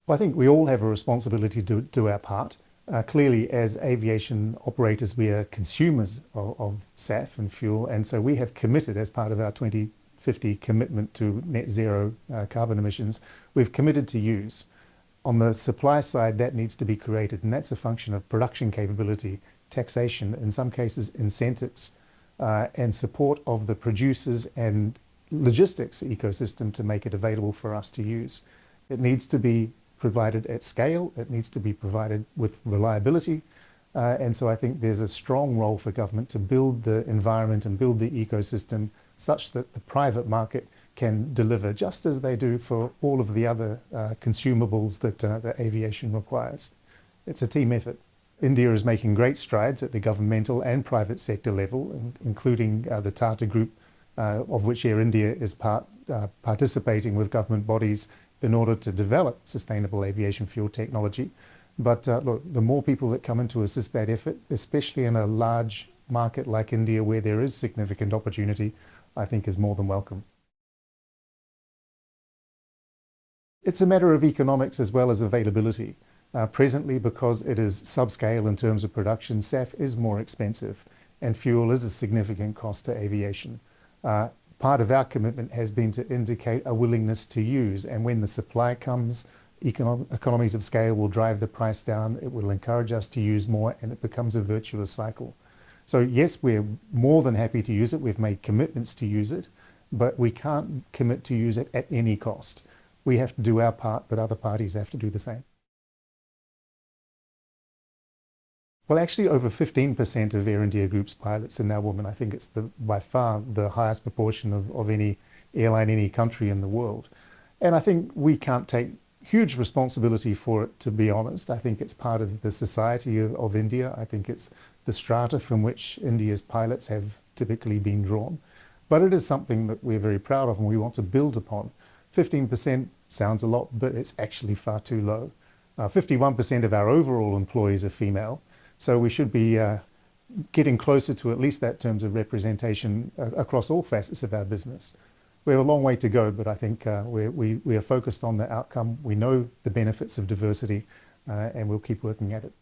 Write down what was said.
Well, I think we all have a responsibility to do our part. Clearly, as aviation operators, we are consumers of SAF and fuel, and so we have committed, as part of our 2050 commitment to net zero carbon emissions, we've committed to use. On the supply side, that needs to be created, and that's a function of production capability, taxation, in some cases incentives, and support of the producers and logistics ecosystem to make it available for us to use. It needs to be provided at scale, it needs to be provided with reliability, and so I think there's a strong role for government to build the environment and build the ecosystem such that the private market can deliver, just as they do for all of the other consumables that aviation requires. It's a team effort. India is making great strides at the governmental and private sector level, including the Tata Group, of which Air India is participating with government bodies in order to develop sustainable aviation fuel technology. But look, the more people that come in to assist that effort, especially in a large market like India where there is significant opportunity, I think is more than welcome. It's a matter of economics as well as availability. Presently, because it is subscale in terms of production, SAF is more expensive and fuel is a significant cost to aviation. Part of our commitment has been to indicate a willingness to use, and when the supply comes, economies of scale will drive the price down, it will encourage us to use more, and it becomes a virtuous cycle. So yes, we're more than happy to use it, we've made commitments to use it, but we can't commit to use it at any cost. We have to do our part, but other parties have to do the same. Well, actually, over 15% of Air India Group's pilots are now women. I think it's by far the highest proportion of any airline, any country in the world. And I think we can't take huge responsibility for it, to be honest. I think it's part of the society of India. I think it's the strata from which India's pilots have typically been drawn. But it is something that we're very proud of and we want to build upon. 15% sounds a lot, but it's actually far too low. 51% of our overall employees are female. So we should be getting closer to at least that terms of representation across all facets of our business. We have a long way to go, but I think we are focused on the outcome. We know the benefits of diversity, and we'll keep working at it.